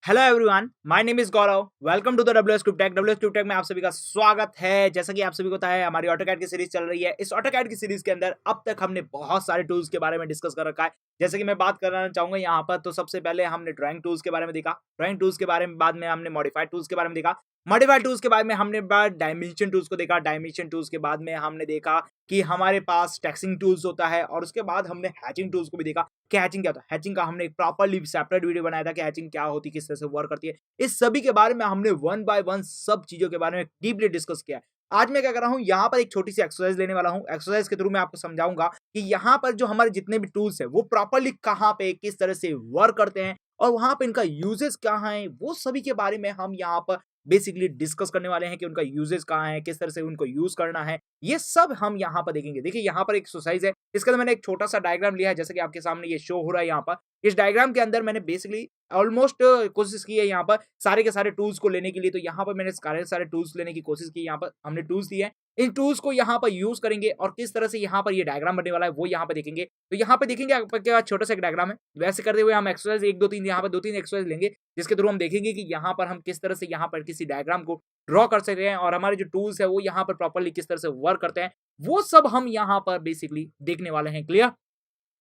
Hello everyone, my name is Gaurav. Welcome to the WS Tube Tech. WS Tube Tech में आप सभी का स्वागत है। जैसा कि आप सभी को पता है, हमारी ऑटोकैड की सीरीज चल रही है। इस ऑटोकैड की सीरीज के अंदर अब तक हमने बहुत सारे टूल्स के बारे में डिस्कस कर रखा है। जैसे कि मैं बात करना चाहूंगा यहाँ पर, तो सबसे पहले हमने ड्राइंग टूल्स के बारे में देखा। ड्राइंग टूल्स के बारे में बाद में हमने मॉडिफाइड टूल्स के बारे में देखा। मॉडिफाइड टूल्स के बाद में हमने डायमेंशन टूल्स को देखा। डायमेंशन टूल्स के बाद में हमने देखा कि हमारे पास टेक्सिंग टूल्स होता है, और उसके बाद हमने हैचिंग टूल्स को भी देखा कि हैचिंग क्या होता है। हैचिंग का हमने एक प्रॉपरली सेपरेट वीडियो बनाया था कि हैचिंग क्या होती है, किस तरह से वर्क करती है। इस सभी के बारे में हमने वन बाय वन सब चीजों के बारे में डीपली डिस्कस किया है। आज मैं क्या कर रहा हूं, यहाँ पर एक छोटी सी एक्सरसाइज लेने वाला हूं। एक्सरसाइज के थ्रू मैं आपको समझाऊंगा कि यहाँ पर जो हमारे जितने भी टूल्स है वो प्रॉपरली कहाँ पे किस तरह से वर्क करते हैं, और वहां पे इनका यूजेस क्या है, वो सभी के बारे में हम यहाँ पर बेसिकली डिस्कस करने वाले हैं कि उनका यूजेस कहाँ है, किस तरह से उनको यूज करना है। ये सब हम यहाँ पर देखेंगे। देखिए, यहाँ पर एक एक्सरसाइज है, इसके अंदर मैंने एक छोटा सा डायग्राम लिया है, जैसे कि आपके सामने ये शो हो रहा है। यहाँ पर इस डायग्राम के अंदर मैंने बेसिकली ऑलमोस्ट कोशिश की है यहाँ पर सारे के सारे टूल्स को लेने के लिए। तो यहाँ पर मैंने सारे टूल्स लेने की कोशिश की। यहाँ पर हमने टूल्स दिए हैं, इन टूल्स को यहाँ पर यूज करेंगे और किस तरह से यहाँ पर ये डायग्राम बनने वाला है वो यहाँ पर देखेंगे। तो यहाँ पे देखेंगे आपके पास छोटा सा एक डायग्राम है। वैसे करते हुए हम एक्सरसाइज 1 2 3 यहाँ पर 2 3 एक्सरसाइज लेंगे, जिसके थ्रू हम देखेंगे कि यहाँ पर हम किस तरह से यहाँ पर किसी डायग्राम को ड्रॉ कर सकते हैं, और हमारे जो टूल्स है वो यहाँ पर प्रॉपरली किस तरह से वर्क करते हैं, वो सब हम यहाँ पर बेसिकली देखने वाले हैं। क्लियर?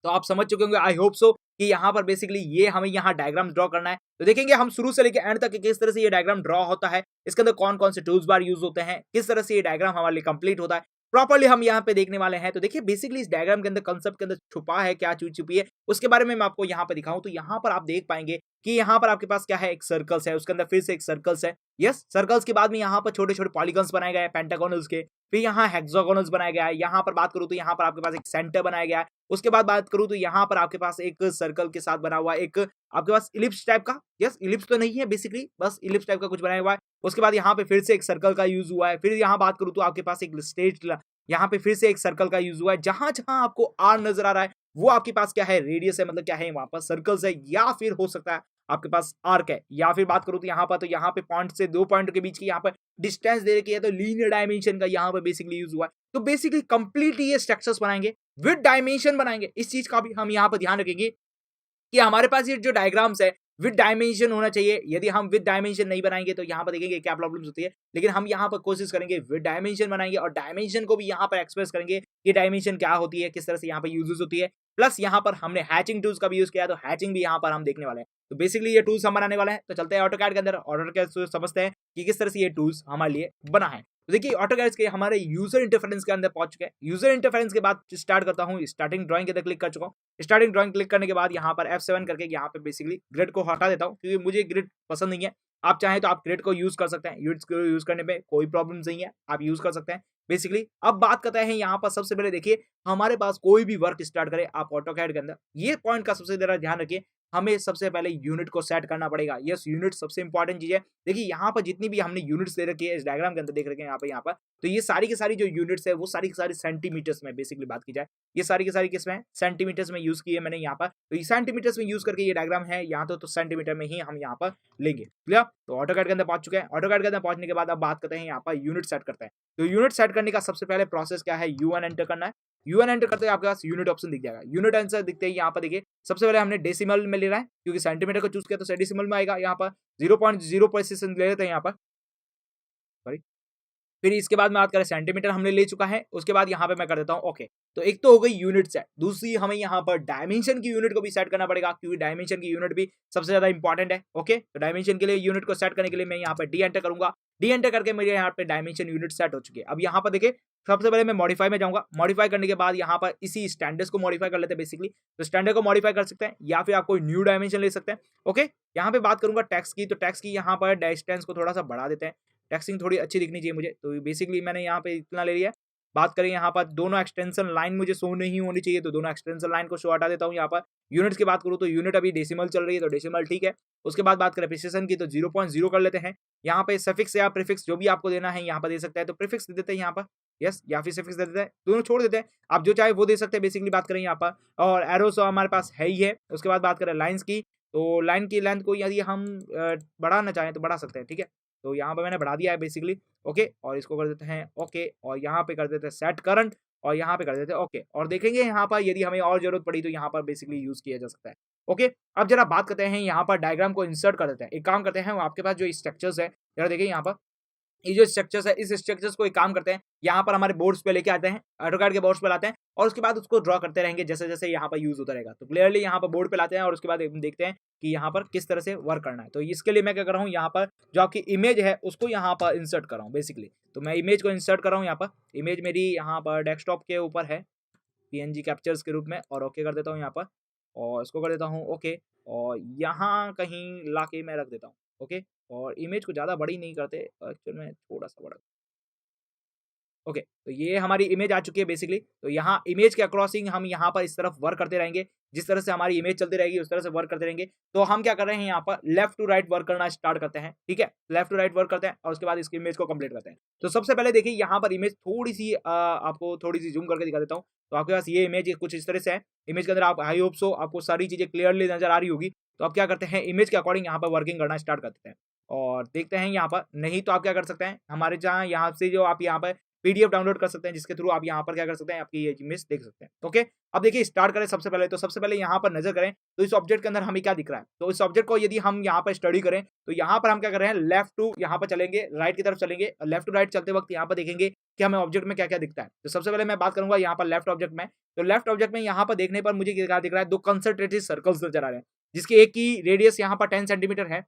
तो आप समझ चुके होंगे, आई होप सो, कि यहाँ पर बेसिकली ये हमें यहाँ डायग्राम ड्रॉ करना है। तो देखेंगे हम शुरू से लेकर एंड तक किस तरह से ये डायग्राम ड्रॉ होता है, इसके अंदर कौन कौन से टूल्स बार यूज होते हैं, किस तरह से ये डायग्राम हमारे लिए कंप्लीट होता है, प्रॉपरली हम यहाँ पे देखने वाले हैं। तो देखिए, बेसिकली इस डायग्राम के अंदर कंसेप्ट के अंदर छुपा है क्या, चीज छुपी है, उसके बारे में मैं आपको यहाँ पे दिखाऊं। तो यहाँ पर आप देख पाएंगे कि यहाँ पर आपके पास क्या है, एक सर्कल्स है, उसके अंदर फिर से एक सर्कल्स है। यस, सर्कल्स के बाद में यहाँ पर छोटे छोटे पॉलीगन्स बनाए गए हैं पेंटागोनल्स के। फिर यहाँ हेक्सागोनल्स बनाया गया है। यहाँ पर बात करूं तो यहाँ पर आपके पास एक सेंटर बनाया गया है। उसके बाद बात करूं तो यहाँ पर आपके पास एक सर्कल के साथ बना हुआ एक आपके पास इलिप्स टाइप का, यस इलिप्स तो नहीं है, बेसिकली बस इलिप्स टाइप का कुछ बनाया हुआ है। उसके बाद यहाँ पे फिर से एक सर्कल का यूज हुआ है। फिर यहाँ बात करूं तो आपके पास एक स्ट्रेट, यहाँ पे फिर से एक सर्कल का यूज हुआ है। जहां जहां आपको आर नजर आ रहा है वो आपके पास क्या है, रेडियस है, मतलब क्या है, वहां पर सर्कल्स है, या फिर हो सकता है आपके पास आर्क है। या फिर बात करूं तो यहाँ पे पॉइंट से दो पॉइंट के बीच की यहाँ पर डिस्टेंस दे रखी है, तो लीनियर डायमेंशन का यहाँ पर बेसिकली यूज हुआ है। तो बेसिकली कंप्लीटली ये स्ट्रक्चर्स बनाएंगे, विद डायमेंशन बनाएंगे। इस चीज का भी हम यहाँ पर ध्यान रखेंगे कि हमारे पास ये जो डायग्राम्स है विद डायमेंशन होना चाहिए। यदि हम विद डायमेंशन नहीं बनाएंगे तो यहाँ पर देखेंगे क्या प्रॉब्लम्स होती है। लेकिन हम यहाँ पर कोशिश करेंगे विद डायमेंशन बनाएंगे, और डायमेंशन को भी यहाँ पर एक्सप्रेस करेंगे कि डायमेंशन क्या होती है, किस तरह से यहाँ पर यूजेस होती है। प्लस यहाँ पर हमने हैचिंग टूल्स का भी यूज किया, तो हैचिंग भी यहाँ पर हम देखने वाले हैं। तो बेसिकली ये टूल्स हम बनाने वाले हैं। तो चलते हैं ऑटोकैड के अंदर, ऑटोकैड समझते हैं कि किस तरह से ये टूल्स हमारे लिए बना है। तो देखिए, ऑटोकैड के हमारे यूजर इंटरफेरेंस के अंदर पहुंच चुके हैं। यूजर इंटरफेरेंस के बाद स्टार्ट करता हूँ। स्टार्टिंग ड्राइंग के अंदर क्लिक कर चुका हूँ। स्टार्टिंग ड्राइंग क्लिक करने के बाद यहाँ पर F7 करके यहाँ पे बेसिकली ग्रिड को हटा देता हूँ, क्योंकि मुझे ग्रिड पसंद नहीं है। आप चाहें तो आप ग्रिड को यूज कर सकते हैं, यूज को यूज करने में कोई प्रॉब्लम नहीं है, आप यूज कर सकते हैं बेसिकली। अब बात करते हैं यहाँ पर, सबसे पहले देखिए, हमारे पास कोई भी वर्क स्टार्ट करे आप ऑटोकैड के अंदर, ये पॉइंट का सबसे ज्यादा ध्यान रखिए, हमें सबसे पहले यूनिट को सेट करना पड़ेगा। यस, यूनिट सबसे इंपॉर्टेंट चीज है। देखिए, यहाँ पर जितनी भी हमने यूनिट्स दे रखी है इस डायग्राम के अंदर, देख रखे हैं यहाँ पर, तो ये सारी की सारी जो यूनिट्स है वो सारी की सारी सेंटीमीटर्स में बेसिकली बात की जाए, ये सारी की सारी किसमें है, सेंटीमीटर्स में यूज की है मैंने यहाँ पर। तो ये सेंटीमीटर्स में यूज करके ये डायग्राम है यहाँ तो सेंटीमीटर में ही हम यहाँ पर लेंगे। क्लियर? तो ऑटोकैड के अंदर पहुंच चुके हैं। ऑटोकैड के अंदर पहुंचने के बाद अब बात करते हैं यहाँ पर यूनिट सेट करते हैं। तो यूनिट सेट करने का सबसे पहले प्रोसेस क्या है, U1 एंटर करना है। U1 एंटर करते हैं आपके पास यूनिट ऑप्शन दिख जाएगा। यूनिट आंसर दिखते ही यहाँ पर देखिए, सबसे पहले हमने डेसिमल में लेना है, क्योंकि सेंटीमीटर को चूज किया तो डेसिमल में आएगा। यहाँ पर 0.0 प्रेसिशन ले लेते हैं यहाँ पर, सॉरी। फिर इसके बाद में बात करें, सेंटीमीटर हमने ले चुका है। उसके बाद यहाँ पे मैं कर देता हूँ ओके। तो एक तो हो गई यूनिट सेट, दूसरी हमें यहाँ पर डायमेंशन की यूनिट को भी सेट करना पड़ेगा, क्योंकि डायमेंशन की यूनिट भी सबसे ज्यादा इंपॉर्टेंट है। ओके, तो डायमेंशन के लिए यूनिट को सेट करने के लिए मैं यहाँ पर डी एंटर करूंगा। डी एंटर करके मेरे यहाँ पे डायमेंशन यूनिट सेट हो चुकी है। अब यहाँ पर देखिए, सबसे पहले मैं मॉडिफाई में जाऊंगा। मॉडिफाई करने के बाद यहाँ पर इसी स्टैंडर्ड्स को मॉडिफाई कर लेते हैं बेसिकली। तो स्टैंडर्ड को मॉडिफाई कर सकते हैं, या फिर आप कोई न्यू डायमेंशन ले सकते हैं। ओके, यहाँ पे बात करूंगा टैक्स की, तो टैक्स की यहाँ पर डिस्टेंस को थोड़ा सा बढ़ा देते हैं, टेक्सिंग थोड़ी अच्छी दिखनी चाहिए मुझे। तो बेसिकली मैंने यहाँ पे इतना ले लिया है। बात करें यहाँ पर, दोनों एक्सटेंशन लाइन मुझे शो नहीं होनी चाहिए, तो दोनों एक्सटेंशन लाइन को शो हटा देता हूँ। यहाँ पर यूनिट्स की बात करूँ तो यूनिट अभी डेसिमल चल रही है, तो डेसिमल ठीक है। उसके बाद बात करें प्रिसिशन की, तो 0.0 कर लेते हैं। यहाँ पे सफिक्स या प्रीफिक्स जो भी आपको देना है यहाँ पर दे सकता है, तो प्रीफिक्स दे देते हैं यहाँ पर, यस, या फिर सफिक्स दे देते हैं, दोनों छोड़ देते हैं, आप जो चाहे वो दे सकते हैं बेसिकली। बात करें यहाँ पर, और एरोस हमारे पास है ही है। उसके बाद बात करें लाइन्स की, तो लाइन की लेंथ को यदि हम बढ़ाना चाहें तो बढ़ा सकते हैं, ठीक है। तो यहाँ पे मैंने बढ़ा दिया है बेसिकली। ओके, और इसको कर देते हैं ओके, और यहाँ पे कर देते हैं सेट करंट। और यहाँ पे कर देते हैं ओके, और देखेंगे यहाँ पर यदि हमें और जरूरत पड़ी तो यहाँ पर बेसिकली यूज किया जा सकता है। ओके, अब जरा बात करते हैं यहाँ पर डायग्राम को इंसर्ट कर देते हैं। एक काम करते हैं, आपके पास जो स्ट्रक्चर्स है जरा देखिए यहाँ पर, ये जो स्ट्रक्चर्स है इस स्ट्रक्चर्स को एक काम करते हैं, यहाँ पर हमारे बोर्ड्स पे लेके आते हैं, ऑटोकैड के बोर्ड्स पे लाते हैं और उसके बाद उसको ड्रॉ करते रहेंगे जैसे जैसे यहाँ पर यूज होता रहेगा। तो क्लियरली यहाँ पर बोर्ड पे लाते हैं और उसके बाद देखते हैं कि यहाँ पर किस तरह से वर्क करना है। तो इसके लिए मैं क्या कर रहा हूँ, यहाँ पर जो आपकी इमेज है उसको यहाँ पर इंसर्ट कर रहा हूँ बेसिकली। तो मैं इमेज को इंसर्ट कर रहा हूँ यहाँ पर, इमेज मेरी यहाँ पर डेस्कटॉप के ऊपर है पीएनजी कैप्चर्स के रूप में, और ओके कर देता हूँ यहाँ पर और इसको कर देता हूँ ओके, और यहाँ कहीं लाके मैं रख देता हूँ ओके। और इमेज को ज़्यादा बड़ी नहीं करते, एक्चुअल में थोड़ा सा बड़ा। ओके, तो ये हमारी इमेज आ चुकी है बेसिकली। तो यहाँ इमेज के अक्रॉसिंग हम यहाँ पर इस तरफ वर्क करते रहेंगे, जिस तरह से हमारी इमेज चलती रहेगी उस तरह से वर्क करते रहेंगे। तो हम क्या कर रहे हैं, यहाँ पर लेफ्ट टू राइट वर्क करना स्टार्ट करते हैं, ठीक है, लेफ्ट टू राइट वर्क करते हैं और उसके बाद इसकी इमेज को कंप्लीट करते हैं। तो सबसे पहले देखिए यहाँ पर इमेज थोड़ी सी आपको थोड़ी सी जूम करके दिखा देता हूँ। तो आपके पास ये इमेज कुछ इस तरह से है, इमेज के अंदर आप आई होप सो आपको सारी चीजें क्लियरली नजर आ रही होगी। तो आप क्या करते हैं, इमेज के अकॉर्डिंग यहाँ पर वर्किंग करना स्टार्ट करते हैं और देखते हैं यहाँ पर। नहीं तो आप क्या कर सकते हैं, हमारे जहाँ यहाँ से जो आप यहाँ पर पीडीएफ डाउनलोड कर सकते हैं, जिसके थ्रू आप यहाँ पर क्या कर सकते हैं, आपकी ये इमेज देख सकते हैं। ओके, अब देखिए स्टार्ट करें सबसे पहले। तो सबसे पहले यहाँ पर नजर करें तो इस ऑब्जेक्ट के अंदर हमें क्या दिख रहा है। तो इस ऑब्जेक्ट को यदि हम यहाँ पर स्टडी करें तो यहाँ पर हम क्या कर रहे हैं, लेफ्ट टू यहाँ पर चलेंगे, राइट की तरफ चलेंगे, लेफ्ट टू राइट चलते वक्त यहाँ पर देखेंगे कि हमें ऑब्जेक्ट में क्या क्या दिखता है। तो सबसे पहले मैं बात करूंगा यहाँ पर लेफ्ट ऑब्जेक्ट में। तो लेफ्ट ऑब्जेक्ट में यहाँ पर देखने पर मुझे क्या दिख रहा है, दो कंसंट्रेटेड सर्कल्स नजर आ रहे हैं, जिसकी एक की रेडियस यहाँ पर 10 सेंटीमीटर है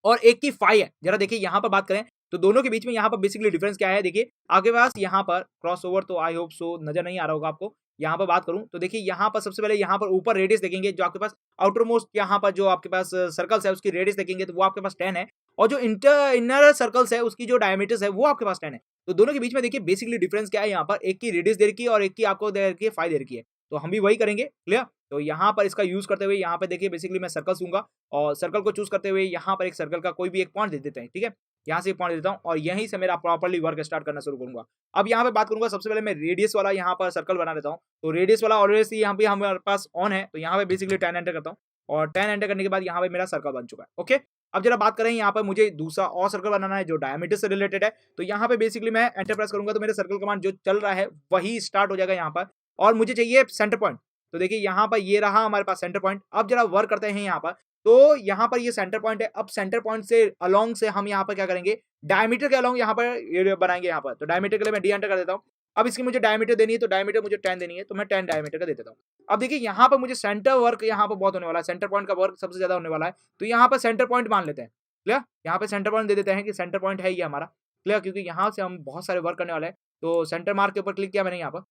और एक की 5 है। जरा देखिए यहाँ पर बात करें तो दोनों के बीच में यहाँ पर बेसिकली डिफरेंस क्या है। देखिए आपके पास यहाँ पर क्रॉस ओवर तो आई होप सो नजर नहीं आ रहा होगा आपको। यहाँ पर बात करूं तो देखिए यहाँ पर सबसे पहले यहाँ पर ऊपर रेडियस देखेंगे, जो आपके पास आउटर मोस्ट यहाँ पर जो आपके पास सर्कल्स है उसकी रेडियस देखेंगे तो वो आपके पास 10 है, और जो इनर सर्कल्स है उसकी जो डायमीटर्स है वो आपके पास 10 है। तो दोनों के बीच में देखिए बेसिकली डिफरेंस क्या है, यहाँ पर एक की रेडियस दे रखी है और एक की आपको दे रखी है 5 दे रखी है। तो हम भी वही करेंगे, क्लियर। तो यहाँ पर इसका यूज करते हुए यहाँ पे देखिए बेसिकली मैं सर्कल दूंगा और सर्कल को चूज करते हुए यहाँ पर एक सर्कल का कोई भी एक पॉइंट दे देते हैं, ठीक है। यहाँ से पॉइंट देता हूँ और यहीं से मेरा प्रॉपर्ली वर्क स्टार्ट करना शुरू करूंगा। अब यहाँ पे बात करूंगा, सबसे पहले मैं रेडियस वाला यहाँ पर सर्कल बना देता हूँ। तो रेडियस वाला ऑलरेडी यहाँ पे हमारे पास ऑन है, तो यहाँ पे बेसिकली 10 एंटर करता हूँ और 10 एंटर करने के बाद यहाँ पे मेरा सर्कल बन चुका है। ओके, अब जरा बात करें यहाँ पर मुझे दूसरा और सर्कल बनाना है जो डायमीटर से रिलेटेड है। तो यहाँ पे बेसिकली मैं एंटर प्रेस करूंगा तो मेरे सर्कल कमांड जो चल रहा है वही स्टार्ट हो जाएगा यहाँ पर, और मुझे चाहिए सेंटर पॉइंट। तो देखिए यहाँ पर ये रहा हमारे पास सेंटर पॉइंट। अब जरा वर्क करते हैं यहाँ पर। तो यहाँ पर ये सेंटर पॉइंट है। अब सेंटर पॉइंट से अलोंग से हम यहाँ पर क्या करेंगे, डायमीटर के अलोंग यहाँ पर ये बनाएंगे यहाँ पर। तो डायमीटर के लिए मैं डी एंटर कर देता हूँ। अब इसकी मुझे डायमीटर देनी है, तो डायमीटर मुझे 10 देनी है, तो मैं 10 डायमीटर का दे देता हूँ। अब देखिए यहाँ पर मुझे सेंटर वर्क यहाँ पर बहुत होने वाला है, सेंटर पॉइंट का वर्क सबसे ज्यादा होने वाला है। तो यहाँ पर सेंटर पॉइंट मान लेते हैं, क्लियर। यहाँ पे सेंटर पॉइंट दे देते हैं कि सेंटर पॉइंट है ये हमारा, क्लियर, क्योंकि यहाँ से हम बहुत सारे वर्क करने वाले हैं। तो सेंटर मार्क के ऊपर क्लिक किया मैंने यहाँ पर,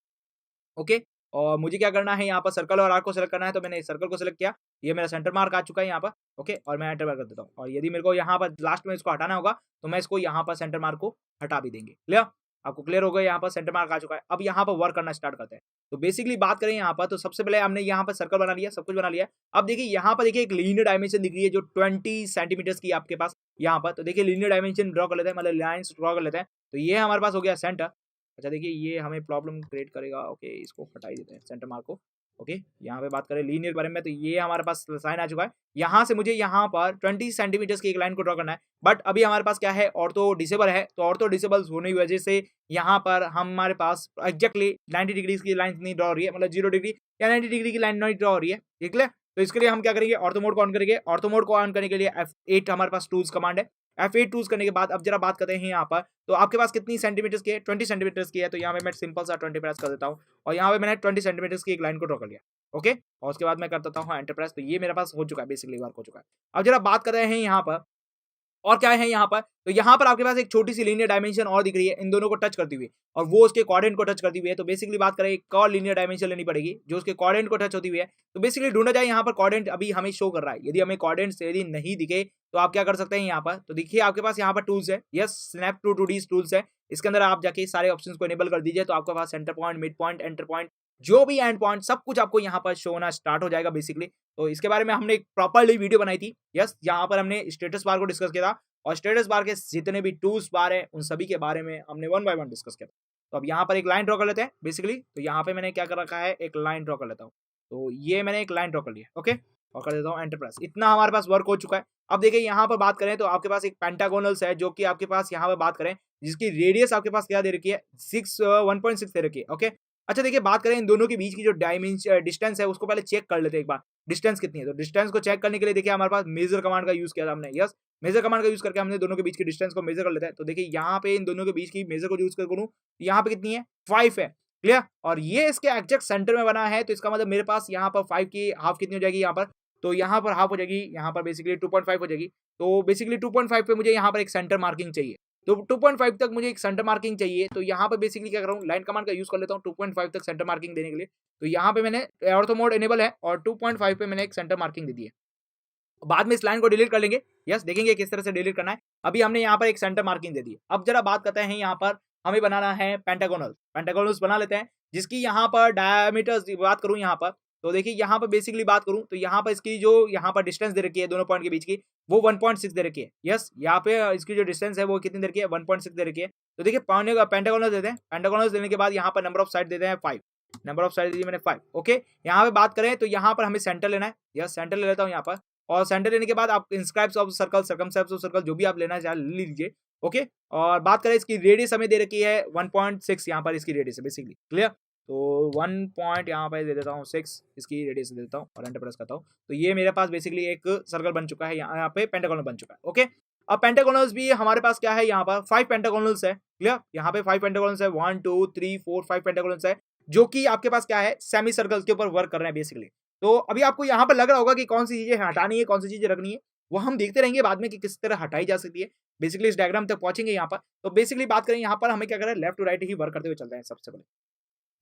ओके। और मुझे क्या करना है, यहाँ पर सर्कल और आर्क को सिलेक्ट करना है, तो मैंने सर्कल को सिलेक्ट किया, ये मेरा सेंटर मार्क आ चुका है यहाँ पर, ओके। और मैं एंटर कर देता हूँ, और यदि मेरे को यहाँ पर लास्ट में इसको हटाना होगा तो मैं इसको यहाँ पर सेंटर मार्क को हटा भी देंगे, क्लियर। आपको क्लियर हो गया, यहाँ पर सेंटर मार्क आ चुका है। अब यहाँ पर वर्क करना स्टार्ट करते हैं। तो बेसिकली बात करें यहाँ पर, तो सबसे पहले हमने यहाँ पर सर्कल बना लिया, सब कुछ बना लिया। अब देखिए यहाँ पर देखिए एक लीनियर डायमेंशन दिख रही है जो 20 सेंटीमीटर की आपके पास यहाँ पर। तो देखिए लीनियर डायमेंशन ड्रॉ कर लेते हैं, मतलब लाइन्स ड्रॉ कर लेते हैं। तो ये हमारे पास हो गया सेंटर। अच्छा देखिए ये हमें प्रॉब्लम क्रिएट करेगा, ओके, इसको हटा ही देते हैं सेंटर मार्क को, ओके। यहाँ पे बात करें लीनियर के बारे में, तो ये हमारे पास साइन आ चुका है। यहाँ से मुझे यहाँ पर 20 सेंटीमीटर की एक लाइन को ड्रॉ करना है, बट अभी हमारे पास क्या है, ऑर्थो डिसेबल है। तो ऑर्थो डिसेबल होने की वजह से यहाँ पर हमारे पास एग्जैक्टली 90 डिग्री की लाइन नहीं ड्रॉ हो रही है, मतलब 0 डिग्री या 90 डिग्री की लाइन नहीं ड्रॉ हो रही है, ठीक है। तो इसके लिए हम क्या करेंगे, ऑर्थो मोड को ऑन करेंगे। ऑर्थो मोड को ऑन करने के लिए F8 हमारे पास टूल्स कमांड है। F8 टूल्स करने के बाद अब जरा बात करते हैं यहाँ पर, तो आपके पास कितनी सेंटीमीटर की है, 20 सेंटीमीटर की है। तो यहाँ पे मैं सिंपल सा 20 प्रेस कर देता हूँ और यहाँ पे मैंने 20 सेंटीमीटर की एक लाइन को ड्रॉ कर लिया, ओके। और उसके बाद मैं कर देता हूँ एंटर प्रेस। तो ये मेरे पास हो चुका है, बेसिकली वर्क हो चुका है। अब जरा बात कर रहे हैं यहाँ पर और क्या है यहाँ पर, तो यहाँ पर आपके पास एक छोटी सी लीनियर डायमेंशन और दिख रही है इन दोनों को टच करती हुई, और वो उसके कोऑर्डिनेट को टच करती हुई है। तो बेसिकली बात करें एक और लीनियर डायमेंशन लेनी पड़ेगी जो उसके कोऑर्डिनेट को टच होती हुई है। तो बेसिकली ढूंढा जाए यहाँ पर कोऑर्डिनेट अभी हमें शो कर रहा है। यदि हमें कोऑर्डिनेट यदि नहीं दिखे तो आप क्या कर सकते हैं यहाँ पर, तो देखिए आपके पास यहाँ पर टूल्स है, yes, snap to 2D tools है। इसके अंदर आप जाके सारे ऑप्शंस को इनेबल कर दीजिए, तो आपके पास centre point, mid point, enter point, जो भी एंड पॉइंट, सब कुछ आपको यहाँ पर शो होना स्टार्ट हो जाएगा बेसिकली। तो इसके बारे में हमने एक प्रॉपरली वीडियो बनाई थी, यस, यहाँ पर हमने स्टेटस बार को डिस्कस किया था और स्टेटस बार के जितने भी टूल्स बार है उन सभी के बारे में हमने 1 बाय 1 डिस्कस किया था। तो अब यहाँ पर एक लाइन ड्रॉ कर लेते हैं बेसिकली। तो यहाँ पे मैंने क्या कर रखा है, एक लाइन ड्रॉ कर लेता हूँ। तो ये मैंने एक लाइन ड्रॉ कर लिया, ओके, और कर देता हूँ एंटर प्रेस। इतना हमारे पास वर्क हो चुका है। अब देखिए यहाँ पर बात करें तो आपके पास एक पेंटागोनल्स है जो कि आपके पास यहाँ पर बात करें जिसकी रेडियस आपके पास क्या दे रखी है, 1.6 दे रखी है, ओके। अच्छा देखिए, बात करें इन दोनों के बीच की जो डिस्टेंस है उसको पहले चेक कर लेते हैं एक बार, डिस्टेंस कितनी है। तो डिस्टेंस को चेक करने के लिए देखिए हमारे पास मेजर कमांड का यूज किया था हमने। यस, मेजर कमांड का यूज करके हमने दोनों के बीच की डिस्टेंस को मेजर कर लेते हैं। तो देखिए यहाँ पे इन दोनों के बीच की मेजर को यूज कर करूँ, यहाँ पे कितनी है 5 है, क्लियर। और ये इसके एग्जैक्ट सेंटर में बना है, तो इसका मतलब मेरे पास यहाँ पर 5 की हाफ कितनी हो जाएगी यहाँ पर, तो यहाँ पर हाफ हो जाएगी, यहाँ पर बेसिकली 2.5 हो जाएगी। तो बेसिकली 2.5 पे मुझे यहाँ पर एक सेंटर मार्किंग चाहिए, तो 2.5 तक मुझे एक सेंटर मार्किंग चाहिए। तो यहाँ पे बेसिकली क्या कर रहा हूँ, लाइन कमांड का यूज कर लेता हूँ 2.5 तक सेंटर मार्किंग देने के लिए। तो यहाँ पे मैंने ऑर्थो मोड इनेबल है और 2.5 पे मैंने एक सेंटर मार्किंग दे दी है। बाद में इस लाइन को डिलीट कर लेंगे। यस, देखेंगे किस तरह से डिलीट करना है। अभी हमने यहाँ पर एक सेंटर मार्किंग दे दी। अब जरा बात करते हैं, यहाँ पर हमें बनाना है पेंटागोनल। पेंटागोनल्स बना लेते हैं, जिसकी यहाँ पर डायमीटर्स बात करूँ यहाँ पर, तो देखिए यहाँ पर बेसिकली बात करूँ तो यहाँ पर इसकी जो यहाँ पर डिस्टेंस दे रखी है दोनों पॉइंट के बीच की, वो 1.6 दे रखी है। यस, यहाँ पे इसकी जो डिस्टेंस है वो कितनी दे रखी है, 1.6 दे रखी है। तो देखिए पेंटागोनल देते हैं, पेंटागोनल देने के बाद यहाँ पर नंबर ऑफ साइड देते हैं 5, नंबर ऑफ साइड दी मैंने 5। ओके, यहाँ पे बात करें तो यहाँ पर हमें सेंटर लेना है। यस, सेंटर ले लेता हूँ यहाँ पर, और सेंटर लेने के बाद आप इंस्क्राइब्स ऑफ सर्कल, सर्कमस्क्राइब्स ऑफ सर्कल, जो भी आप लेना चाहे ले लीजिए। ओके, और बात करें इसकी रेडियस हमें दे रखी है 1.6, यहाँ पर इसकी रेडियस है बेसिकली, क्लियर। तो 1 पॉइंट यहाँ पर दे देता हूँ 6, इसकी रेडियस दे देता हूँ और एंटर प्रेस करता हूँ। तो ये मेरे पास बेसिकली एक सर्कल बन चुका है, यहाँ पे पेंटागोनल बन चुका है। ओके, अब पेंटागोनल्स भी हमारे पास क्या है, यहाँ पर 5 पेंटागोनल्स है, क्लियर। यहाँ पे 5 पेंटागोनल्स है, 1 2 3 4 5 पेंटागोनल्स है, जो कि आपके पास क्या है, सेमी सर्कल के ऊपर वर्क कर रहे हैं बेसिकली। तो अभी आपको यहाँ पर लग रहा होगा कि कौन सी चीजें हटानी है, कौन सी चीजें रखनी है, वो हम देखते रहेंगे बाद में कि किस तरह हटाई जा सकती है। बेसिकली इस डायग्राम तक पहुंचेंगे यहाँ पर। तो बेसिकली बात करें यहाँ पर हमें क्या करना है, लेफ्ट टू राइट ही वर्क करते हुए चलते हैं सबसे पहले।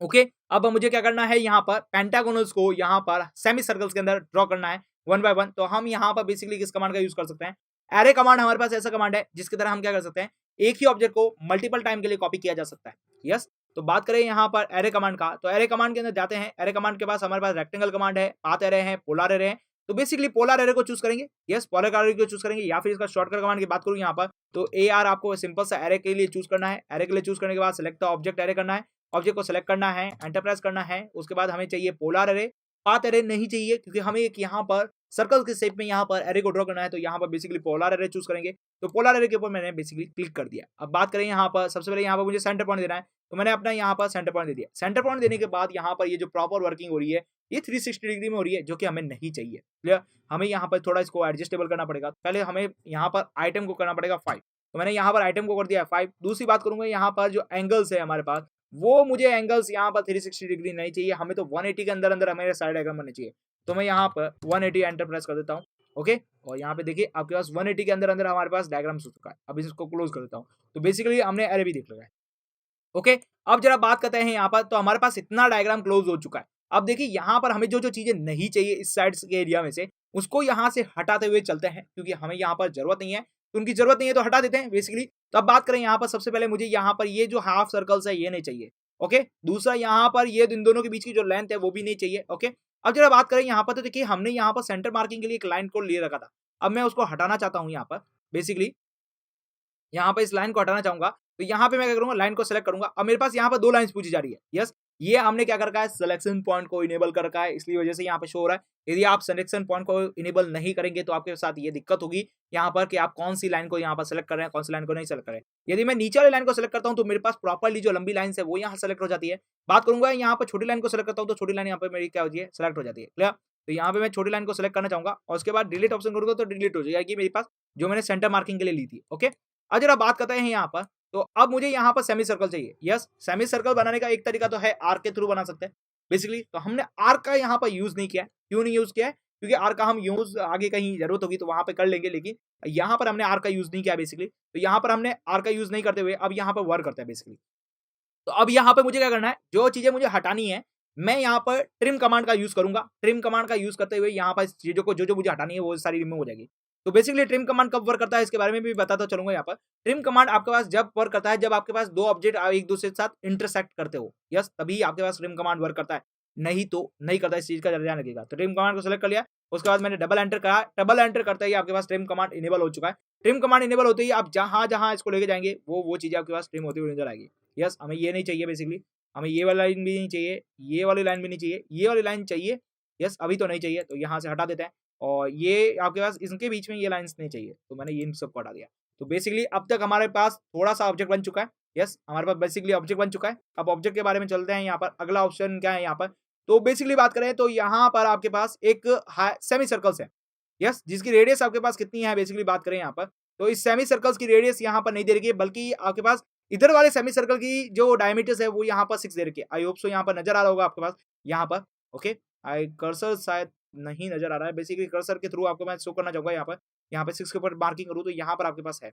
ओके, अब मुझे क्या करना है, यहाँ पर पेंटागोनल्स को यहाँ पर सेमी सर्कल्स के अंदर ड्रॉ करना है 1 बाय 1। तो हम यहाँ पर बेसिकली किस कमांड का यूज कर सकते हैं, एरे कमांड। हमारे पास ऐसा कमांड है जिसकी तरह हम क्या कर सकते हैं, एक ही ऑब्जेक्ट को मल्टीपल टाइम के लिए कॉपी किया जा सकता है। यस, तो बात करें यहाँ पर एरे कमांड का, तो एरे कमांड के अंदर जाते हैं। एरे कमांड के पास हमारे पास रेक्टेंगल कमांड है, पाथ एरे है, पोलर एरे है। तो बेसिकली पोलर एरे को चूज करेंगे। यस, पोलर एरे को चूज करेंगे, या फिर इसका शॉर्टकट कमांड की बात करूं यहाँ पर, तो AR आपको सिंपल सा एरे के लिए चूज करना है। एरे के लिए चूज करने के बाद सिलेक्ट द ऑब्जेक्ट एरे करना है, ऑब्जेक्ट को सिलेक्ट करना है, एंटर प्रेस करना है। उसके बाद हमें चाहिए पोलर एरे, पाथ एरे नहीं चाहिए क्योंकि हमें एक यहाँ पर सर्कल के शेप में यहाँ पर एरे को ड्रॉ करना है। तो यहाँ पर बेसिकली पोलर एरे चूज करेंगे। तो पोलर एरे के ऊपर मैंने बेसिकली क्लिक कर दिया। अब बात करें यहाँ पर, सबसे पहले यहाँ पर मुझे सेंटर पॉइंट देना है, तो मैंने अपना यहाँ पर सेंटर पॉइंट दे दिया। सेंटर पॉइंट देने के बाद यहाँ पर ये जो प्रॉपर वर्किंग हो रही है, ये 360 डिग्री में हो रही है, जो कि हमें नहीं चाहिए, क्लियर। हमें यहाँ पर थोड़ा इसको एडजस्टेबल करना पड़ेगा। पहले हमें यहाँ पर आइटम को करना पड़ेगा 5, तो मैंने यहाँ पर आइटम को कर दिया 5। दूसरी बात करूंगा, यहाँ पर जो एंगल्स है हमारे पास, वो मुझे एंगल्स यहाँ पर 360 डिग्री नहीं चाहिए, हमें तो 180 के अंदर अंदर हमें साइड डायग्राम बनने चाहिए। तो मैं यहाँ पर 180 एंटर प्रेस कर देता हूँ। ओके, और यहाँ पे देखिए आपके पास 180 के अंदर अंदर हमारे पास डायग्राम हो चुका है। अब इसको क्लोज कर देता हूँ। तो बेसिकली हमने एरे भी देख लिया है। ओके, अब जरा बात करते हैं यहाँ पर, तो हमारे पास इतना डायग्राम क्लोज हो चुका है। अब देखिए यहाँ पर हमें जो जो चीजें नहीं चाहिए इस साइड के एरिया में से, उसको यहाँ से हटाते हुए चलते हैं, क्योंकि हमें यहाँ पर जरूरत नहीं है। तो उनकी जरूरत नहीं है तो हटा देते हैं बेसिकली। तो अब बात करें यहाँ पर, सबसे पहले मुझे यहाँ पर ये जो हाफ सर्कल्स है ये नहीं चाहिए। ओके, दूसरा यहाँ पर ये इन दोनों के बीच की जो लेंथ है वो भी नहीं चाहिए। ओके, अब जरा बात करें यहाँ पर, तो देखिए हमने यहाँ पर सेंटर मार्किंग के लिए एक लाइन को ले रखा था। अब मैं उसको हटाना चाहता हूँ। यहाँ पर बेसिकली यहाँ पे इस लाइन को हटाना चाहूंगा, तो यहाँ पे मैं क्या करूंगा, लाइन को सेलेक्ट करूंगा। अब मेरे पास यहाँ पर 2 लाइंस पूछी जा रही है। यस, ये हमने क्या कर रखा है, सिलेक्शन पॉइंट को इनेबल कर रखा है, इसलिए वजह से यहाँ पे शो हो रहा है। यदि आप सिलेक्शन पॉइंट को इनेबल नहीं करेंगे तो आपके साथ ये दिक्कत होगी यहाँ पर कि आप कौन सी लाइन को यहाँ पर सेलेक्ट कर रहे हैं, कौन सी लाइन को नहीं सेलेक्ट कर रहे हैं। यदि मैं नीचे वाली लाइन को सेलेक्ट करता हूँ तो मेरे पास प्रॉपरली जो लंबी लाइन है वो यहाँ सेलेक्ट हो जाती है। बात करूंगा यहाँ पर छोटी लाइन को सेलेक्ट करता हूँ तो छोटी लाइन यहाँ पे मेरी क्या होती है, सेलेक्ट हो जाती है, क्लियर। तो यहाँ पे मैं छोटी लाइन को सेलेक्ट करना चाहूंगा और उसके बाद डिलीट ऑप्शन करूंगा तो डिलीट हो जाएगी मेरे पास, जो मैंने सेंटर मार्किंग के लिए ली थी। ओके, अब जरा बात करते हैं यहाँ पर, तो अब मुझे यहाँ पर सेमी सर्कल चाहिए। यस, सेमी सर्कल बनाने का एक तरीका तो है आर्क के थ्रू बना सकते हैं बेसिकली। तो हमने आर्क का यहाँ पर यूज नहीं किया है। क्यों नहीं यूज किया है, क्योंकि आर्क का हम यूज आगे कहीं जरूरत होगी तो वहां पे कर लेंगे, लेकिन यहाँ पर हमने आर्क का यूज नहीं किया बेसिकली। तो यहाँ पर हमने आर्क का यूज नहीं करते हुए अब यहाँ पर वर्क करते हैं बेसिकली। तो अब यहाँ पे मुझे क्या करना है, जो चीजें मुझे हटानी है, मैं यहाँ पर ट्रिम कमांड का यूज करूंगा। ट्रिम कमांड का यूज करते हुए यहाँ पर चीजों को जो जो मुझे हटानी है वो सारी रिमूव हो जाएगी। तो बेसिकली ट्रिम कमांड कब वर्क करता है इसके बारे में भी बताता चलूंगा। यहाँ पर ट्रिम कमांड आपके पास जब वर्क करता है, जब आपके पास 2 ऑब्जेक्ट एक दूसरे के साथ इंटरसेक्ट करते हो। यस, तभी आपके पास ट्रिम कमांड वर्क करता है, नहीं तो नहीं करता। इस चीज का ध्यान रखिएगा। तो ट्रिम कमांड को सेलेक्ट कर लिया, उसके बाद मैंने डबल एंटर करा। डबल एंटर करते ही आपके पास ट्रिम कमांड इनेबल हो चुका है। ट्रिम कमांड इनेबल होते ही आप जहां जहां इसको लेके जाएंगे वो चीजें आपके पास ट्रिम होती हुई नजर आएगी। यस, हमें ये नहीं चाहिए बेसिकली, हमें ये वाला लाइन भी नहीं चाहिए, ये वाली लाइन भी नहीं चाहिए, ये वाली लाइन चाहिए। यस, अभी तो नहीं चाहिए, तो यहाँ से हटा देते हैं। और ये आपके पास इनके बीच में ये लाइंस नहीं चाहिए, तो मैंने ये इन सबको हटा दिया। तो बेसिकली अब तक हमारे पास थोड़ा सा ऑब्जेक्ट बन चुका है। यस, हमारे पास बेसिकली ऑब्जेक्ट बन चुका है। अब ऑब्जेक्ट के बारे में चलते हैं यहाँ पर, अगला ऑप्शन क्या है यहाँ पर, तो बेसिकली बात करें तो यहाँ पर आपके पास एक सेमी सर्कल्स है, यस, जिसकी रेडियस आपके पास कितनी है बेसिकली बात करें यहाँ पर, तो इस सेमी सर्कल्स की रेडियस यहाँ पर नहीं दे रखी है, बल्कि आपके पास इधर वाले सेमी सर्कल की जो डायमीटर्स है वो यहाँ पर 6 दे रखी है। आई होप सो यहाँ पर नजर आ रहा होगा आपके पास यहाँ पर, ओके। आई कर्सर शायद नहीं नजर आ रहा है, बेसिकली कर्सर के थ्रू आपको मैं शो करना चाहूंगा यहाँ पर 6 के ऊपर मार्किंग करूँ तो यहाँ पर आपके पास है,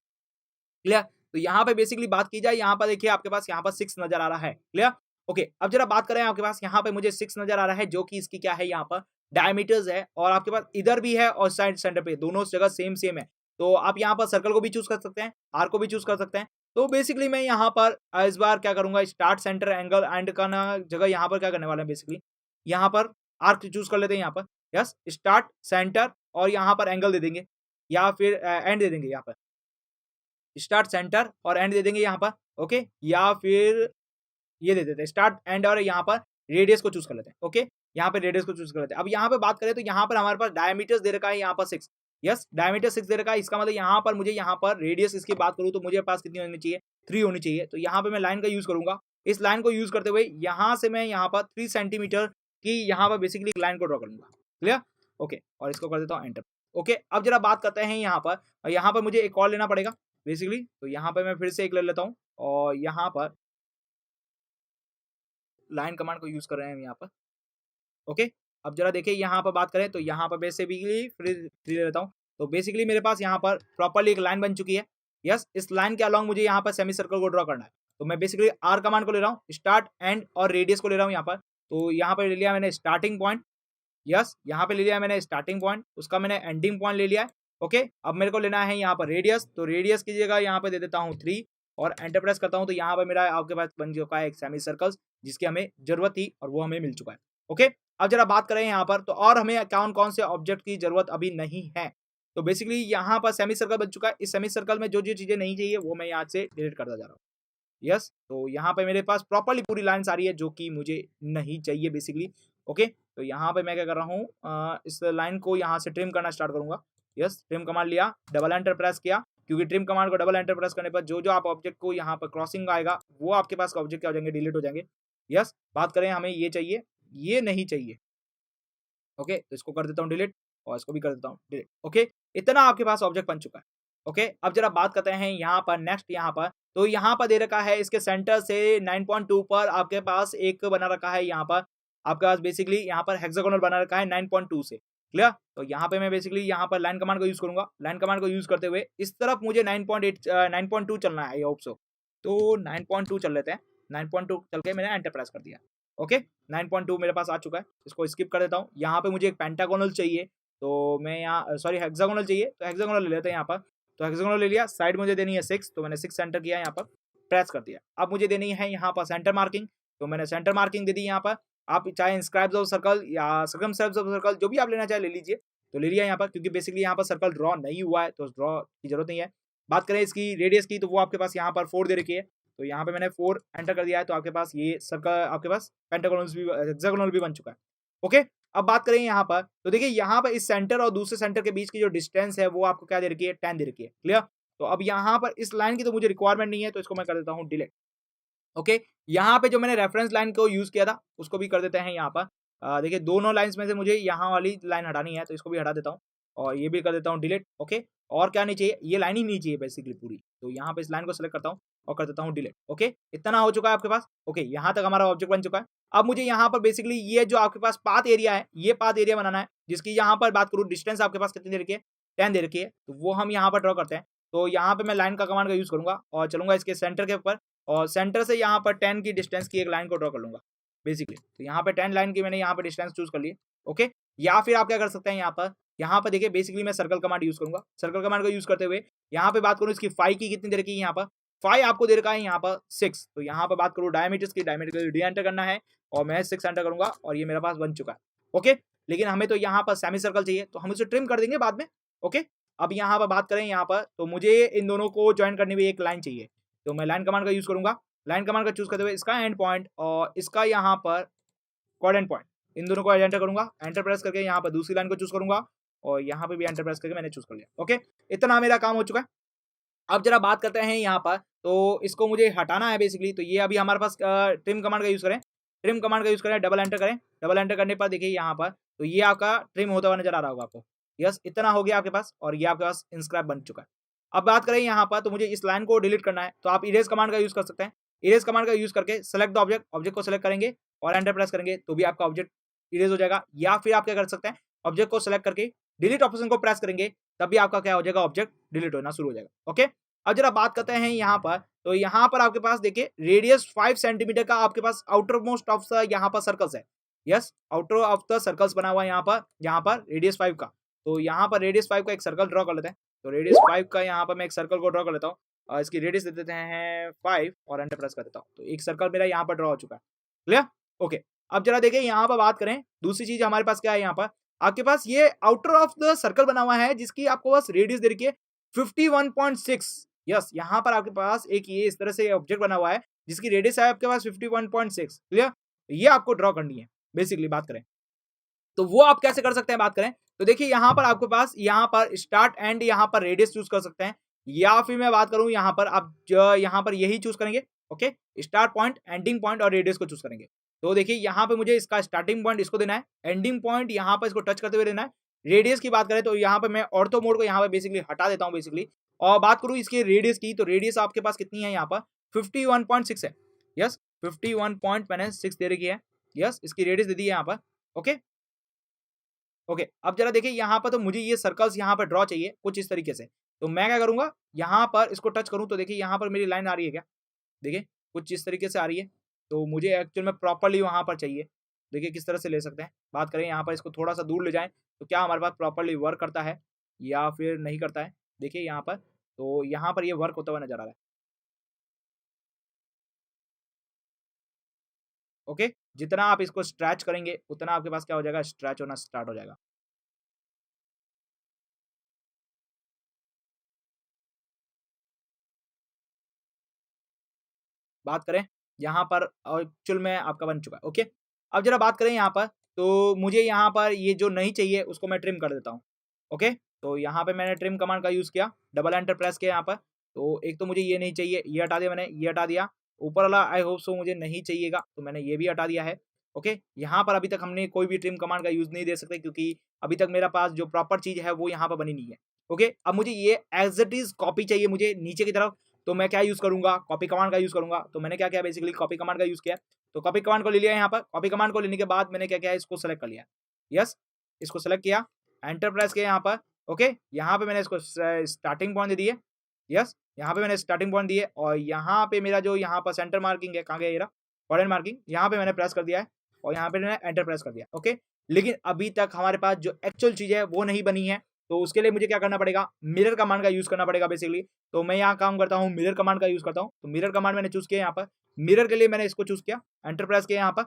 क्लियर। तो यहाँ पे बेसिकली बात की जाए, यहाँ पर देखिए आपके पास यहाँ पर 6 नजर आ रहा है, क्लियर। ओके, अब जरा बात करें आपके पास यहाँ पे मुझे 6 नजर आ रहा है, जो कि इसकी क्या है यहाँ पर डायमीटर्स है, और आपके पास इधर भी है और साइड सेंटर पे दोनों जगह सेम सेम है। तो आप यहाँ पर सर्कल को भी चूज कर सकते हैं, आर को भी चूज कर सकते हैं। तो बेसिकली मैं यहाँ पर इस बार क्या करूंगा, स्टार्ट सेंटर एंगल एंड का ना जगह यहाँ पर क्या करने वाले हैं, बेसिकली यहाँ पर आर्क चूज कर लेते हैं यहाँ पर, यस, स्टार्ट सेंटर और यहाँ पर एंगल दे देंगे, या फिर एंड दे देंगे यहाँ पर, स्टार्ट सेंटर और एंड दे देंगे यहाँ पर, ओके, या फिर ये दे देते हैं स्टार्ट एंड और यहाँ पर रेडियस को चूज कर लेते हैं, ओके, यहाँ पे रेडियस को चूज कर लेते हैं। अब यहाँ पे बात करें तो यहाँ पर हमारे पास डायमीटर्स दे रखा है यहाँ पर 6, यस, डायमीटर 6 दे रखा है, इसका मतलब यहाँ पर मुझे यहाँ पर रेडियस इसकी बात करूँ तो मुझे पास कितनी होनी चाहिए, 3 होनी चाहिए। तो यहाँ पे मैं लाइन का यूज करूंगा, इस लाइन को यूज करते हुए यहाँ से मैं यहाँ पर 3 सेंटीमीटर की यहाँ पर बेसिकली लाइन को ड्रॉ करूंगा, क्लियर, ओके, और इसको कर देता हूँ एंटर। ओके, अब जरा बात करते हैं यहाँ पर मुझे एक और लेना पड़ेगा बेसिकली, तो यहाँ पे मैं फिर से एक ले लेता हूँ और यहाँ पर लाइन कमांड को यूज कर रहे हैं यहाँ पर, ओके। अब जरा देखिए यहाँ पर बात करें तो यहाँ पर बेसिकली फिर ले लेता हूँ, तो बेसिकली मेरे पास यहाँ पर प्रॉपर्ली एक लाइन बन चुकी है, यस, इस लाइन के अलॉन्ग मुझे यहाँ पर सेमी सर्कल को ड्रॉ करना है। तो मैं बेसिकली आर कमांड को ले रहा हूँ, स्टार्ट एंड और रेडियस को ले रहा हूँ यहाँ पर, तो यहाँ पर ले लिया मैंने स्टार्टिंग पॉइंट, यस, यहाँ पे ले लिया मैंने स्टार्टिंग पॉइंट, उसका मैंने एंडिंग पॉइंट ले लिया है, ओके। अब मेरे को लेना है यहाँ पर रेडियस, तो रेडियस की जगह यहाँ पे दे देता हूँ 3 और एंटर प्रेस करता हूँ, तो यहाँ पे मेरा आपके पास बन चुका है एक सेमी सर्कल्स, जिसकी हमें जरूरत थी और वो हमें मिल चुका है, ओके। अब जरा बात करें यहाँ पर तो और हमें कौन कौन से ऑब्जेक्ट की जरूरत अभी नहीं है, तो बेसिकली यहाँ पर सेमी सर्कल बन चुका है, इस सेमी सर्कल में जो जो चीजें नहीं चाहिए वो मैं यहाँ से डिलीट करता जा रहा हूँ, यस। तो यहाँ पे मेरे पास प्रॉपर्ली पूरी लाइन आ रही है जो कि मुझे नहीं चाहिए बेसिकली, ओके। तो यहाँ पे मैं क्या कर रहा हूँ, इस लाइन को यहाँ से ट्रिम करना स्टार्ट करूंगा, यस, ट्रिम कमांड लिया, डबल एंटर प्रेस किया, क्योंकि ट्रिम कमांड को डबल एंटर प्रेस करने पर जो जो आप ऑब्जेक्ट को यहाँ पर क्रॉसिंग आएगा वो आपके पास ऑब्जेक्ट क्या हो जाएंगे, डिलीट हो जाएंगे, यस। बात करें हमें ये चाहिए, ये नहीं चाहिए, ओके, तो इसको कर देता हूँ डिलीट और इसको भी कर देता हूँ डिलीट, ओके। इतना आपके पास ऑब्जेक्ट बन चुका है, ओके। अब जरा बात करते हैं यहाँ पर नेक्स्ट, यहाँ पर तो यहाँ पर दे रखा है इसके सेंटर से 9.2 पर आपके पास एक बना रखा है, यहाँ पर आपके पास बेसिकली यहाँ पर हेक्सागोनल बना रखा है 9.2 से, क्लियर। तो यहाँ पे मैं बेसिकली यहाँ पर लाइन कमांड को यूज करूंगा, लाइन कमांड को यूज करते हुए इस तरफ मुझे 9.2 चलना है, आई होप सो, तो 9.2 चल लेते हैं, 9.2 चल के मैंने एंटर प्रेस कर दिया, ओके। 9.2 मेरे पास आ चुका है, इसको स्किप कर देता हूँ। यहाँ पे मुझे एक पेंटागोनल चाहिए, तो मैं यहाँ सॉरी हेक्सागोनल चाहिए, तो हेक्सागोनल ले लेते हैं यहाँ पर, तो हेक्सागोनल ले लिया, साइड मुझे देनी है 6, तो मैंने 6 सेंटर किया यहाँ पर, प्रेस कर दिया। अब मुझे देनी है यहाँ पर सेंटर मार्किंग, तो मैंने सेंटर मार्किंग दे दी यहाँ पर, आप चाहे इंस्क्राइब्स ऑफ सर्कल या सर्कमस्क्राइब्स ऑफ सर्कल जो भी आप लेना चाहे ले लीजिए, तो ले लिया यहाँ पर, क्योंकि बेसिकली यहाँ पर सर्कल ड्रॉ नहीं हुआ है तो ड्रॉ की जरूरत नहीं है। बात करें इसकी रेडियस की, तो वो आपके पास यहाँ पर 4 दे रखी है, तो यहाँ पे मैंने 4 एंटर कर दिया है, तो आपके पास ये सर्कल आपके पास पेंटागोनल भी हेक्सागोनल भी बन चुका है, ओके। अब बात करें यहाँ पर, तो देखिए यहाँ पर इस सेंटर और दूसरे सेंटर के बीच की जो डिस्टेंस है वो आपको क्या दे रखी है, 10 दे रखी है, क्लियर। तो अब यहाँ पर इस लाइन की तो मुझे रिक्वायरमेंट नहीं है, तो इसको मैं कर देता हूँ डिलीट, ओके। यहाँ पे जो मैंने रेफरेंस लाइन को यूज किया था उसको भी कर देते हैं यहाँ पर, देखिए दोनों लाइंस में से मुझे यहाँ वाली लाइन हटानी है, तो इसको भी हटा देता हूँ और ये भी कर देता हूँ डिलीट, ओके। और क्या नहीं चाहिए, ये लाइन ही नहीं चाहिए बेसिकली पूरी, तो यहाँ पे इस लाइन को सेलेक्ट करता हूँ और कर देता हूँ डिलीट, ओके। इतना हो चुका है आपके पास, ओके, यहाँ तक हमारा ऑब्जेक्ट बन चुका है। अब मुझे यहाँ पर बेसिकली ये जो आपके पास पाथ एरिया है, ये पाथ एरिया बनाना है, जिसकी यहाँ पर बात करूँ डिस्टेंस आपके पास कितनी दे रखी है, 10 दे रखी है, तो वो हम यहाँ पर ड्रॉ करते हैं। तो यहाँ पे मैं लाइन का कमांड का यूज करूंगा और चलूंगा इसके सेंटर के ऊपर, और सेंटर से यहाँ पर 10 की डिस्टेंस की एक लाइन को ड्रॉ कर लूंगा बेसिकली, तो यहाँ पे 10 लाइन की मैंने यहाँ पर डिस्टेंस चूज कर ली, ओके। या फिर आप क्या कर सकते हैं यहाँ पर देखिए बेसिकली मैं सर्कल कमांड यूज करूंगा, सर्कल कमांड को यूज करते हुए यहाँ पे बात करूँ इसकी 5 की कितनी दे रखी है, यहाँ पर 5 आपको दे रखा है यहाँ पर 6, तो यहाँ पर बात करूँ डायमीटर्स की, डायमीटर डी एंटर करना है और मैं 6 एंटर करूंगा और ये मेरे पास बन चुका है, ओके। लेकिन हमें तो यहाँ पर सेमी सर्कल चाहिए, तो हम उसे ट्रिम कर देंगे बाद में, ओके। अब यहाँ पर बात करें यहाँ पर, तो मुझे इन दोनों को ज्वाइन करने में एक लाइन चाहिए, तो मैं लाइन कमांड का यूज करूंगा, लाइन कमांड का चूज करते हुए इसका एंड पॉइंट और इसका यहाँ पर कोऑर्डिनेट पॉइंट, इन दोनों को एंटर करूंगा, एंटर प्रेस करके यहाँ पर दूसरी लाइन को चूज करूंगा और यहाँ पे भी एंटर प्रेस करके मैंने चूज कर लिया, ओके। इतना मेरा काम हो चुका है। अब जरा बात करते हैं यहाँ पर तो इसको मुझे हटाना है बेसिकली। तो ये अभी हमारे पास ट्रिम कमांड का यूज़ करें, ट्रिम कमांड का यूज़ करें, डबल एंटर करें, डबल एंटर करने पर देखिए यहाँ पर तो ये आपका ट्रिम होता हुआ नज़र आ रहा होगा आपको। यस, इतना हो गया आपके पास और ये आपके पास इंस्क्राइब बन चुका है। अब बात करें यहाँ पर तो मुझे इस लाइन को डिलीट करना है, तो आप इरेज़ कमांड का यूज़ कर सकते हैं। इरेज़ कमांड का यूज़ करके सेलेक्ट द ऑब्जेक्ट, ऑब्जेक्ट को सेलेक्ट करेंगे और एंटर प्रेस करेंगे तो भी आपका ऑब्जेक्ट इरेज़ हो जाएगा। या फिर आप क्या कर सकते हैं, ऑब्जेक्ट को सेलेक्ट करके डिलीट ऑप्शन को प्रेस करेंगे तब भी आपका क्या हो जाएगा, ऑब्जेक्ट डिलीट होना शुरू हो जाएगा। ओके, अब जरा बात करते हैं यहाँ पर, तो यहाँ पर आपके पास देखिए रेडियस 5 सेंटीमीटर का आपके पास आउटर मोस्ट ऑफ द यहाँ पर सर्कल्स है। Yes, outer of the circles बना हुआ है यहाँ पर रेडियस 5 का। तो यहाँ पर रेडियस 5 का एक सर्कल ड्रॉ कर लेते हैं। तो रेडियस 5 का यहाँ पर मैं एक सर्कल को ड्रॉ कर लेता हूँ और इसकी रेडियस दे देते हैं 5 और एंटर प्रेस कर देता हूँ। तो एक सर्कल मेरा यहाँ पर ड्रॉ हो चुका है। क्लियर? ओके, अब जरा देखिए यहाँ पर बात करें, दूसरी चीज हमारे पास क्या है, यहाँ पर आपके पास ये आउटर ऑफ द सर्कल बना हुआ है जिसकी आपको बस रेडियस दे रखी है 51.6। यस, यहाँ पर आपके पास एक ये इस तरह से ऑब्जेक्ट बना हुआ है जिसकी रेडियस है आपके पास 51.6। क्लियर? ये आपको ड्रॉ करनी है बेसिकली। बात करें तो वो आप कैसे कर सकते हैं, बात करें तो देखिए यहाँ पर आपके पास यहाँ पर स्टार्ट एंड यहाँ पर रेडियस चूज कर सकते हैं, या फिर मैं बात करूं यहाँ पर आप यहाँ पर यही चूज करेंगे। Okay, start point, ending point और रेडियस को चूज करेंगे। तो देखिए यहाँ पे मुझे इसका स्टार्टिंग पॉइंट इसको देना है, एंडिंग पॉइंट यहाँ पर इसको टच करते हुए देना है। रेडियस की बात करें तो यहाँ पे मैं ऑर्थो मोड को यहाँ पे बेसिकली हटा देता हूँ बेसिकली। और बात करूँ इसकी रेडियस की, तो रेडियस आपके पास कितनी है, यहाँ पर 51.6 है। यस, 51 पॉइंट मैंने 6 दे रखी है। यस, इसकी रेडियस दे दी है यहाँ पर। ओके ओके, अब जरा देखिए यहाँ पर तो मुझे ये सर्कल्स यहाँ पर ड्रॉ चाहिए कुछ इस तरीके से। तो मैं क्या करूंगा, यहाँ पर इसको टच करूं तो देखिए यहाँ पर मेरी लाइन आ रही है क्या, देखिए कुछ इस तरीके से आ रही है। तो मुझे एक्चुअल में प्रॉपरली वहाँ पर चाहिए। देखिए किस तरह से ले सकते हैं। बात करें यहाँ पर इसको थोड़ा सा दूर ले जाएं तो क्या हमारे पास प्रॉपरली वर्क करता है या फिर नहीं करता है। देखिए यहाँ पर, तो यहाँ पर ये वर्क होता हुआ नजर आ रहा है। ओके, जितना आप इसको स्ट्रेच करेंगे उतना आपके पास क्या हो जाएगा, स्ट्रेच होना स्टार्ट हो जाएगा। बात करें यहाँ पर एक्चुअल में आपका बन चुका है। ओके, अब जरा बात करें यहाँ पर, तो मुझे यहाँ पर ये जो नहीं चाहिए उसको मैं ट्रिम कर देता हूँ। ओके, तो यहाँ पे मैंने ट्रिम कमांड का यूज़ किया, डबल एंटर प्रेस किया यहाँ पर। तो एक तो मुझे ये नहीं चाहिए, ये हटा दिया मैंने, ये हटा दिया। ऊपर वाला आई होप सो मुझे नहीं चाहिएगा तो मैंने ये भी हटा दिया है। ओके, यहाँ पर अभी तक हमने कोई भी ट्रिम कमांड का यूज़ नहीं दे सकते क्योंकि अभी तक मेरा पास जो प्रॉपर चीज़ है वो यहाँ पर बनी नहीं है। ओके, अब मुझे ये एज इट इज़ कॉपी चाहिए मुझे नीचे की तरफ। तो मैं क्या यूज़ करूँगा, कॉपी कमांड का यूज़ करूँगा। तो मैंने क्या किया, बेसिकली कॉपी कमांड का यूज़ किया। तो कॉपी कमांड को ले लिया यहाँ पर। कॉपी कमांड को लेने के बाद मैंने क्या किया, इसको सेलेक्ट कर लिया। यस, इसको सेलेक्ट किया, एंटर प्रेस किया यहाँ पर। ओके, यहाँ पे मैंने इसको स्टार्टिंग पॉइंट दे दिए। यस, यहाँ पे मैंने स्टार्टिंग पॉइंट दिए और यहाँ पे मेरा जो यहाँ पर सेंटर मार्किंग है, कहाँ गया ये रहा, कॉर्नर मार्किंग, यहाँ पे मैंने प्रेस कर दिया है और यहाँ पे मैंने एंटर प्रेस कर दिया। ओके, लेकिन अभी तक हमारे पास जो एक्चुअल चीज़ है वो नहीं बनी है। तो उसके लिए मुझे क्या करना पड़ेगा, मिरर कमांड का यूज़ करना पड़ेगा बेसिकली। तो मैं यहाँ काम करता हूँ, मिरर कमांड का यूज़ करता हूँ। तो मिरर कमांड मैंने चूज़ किया यहाँ पर। मिरर के लिए मैंने इसको चूज़ किया, एंटर प्रेस किया यहाँ पर।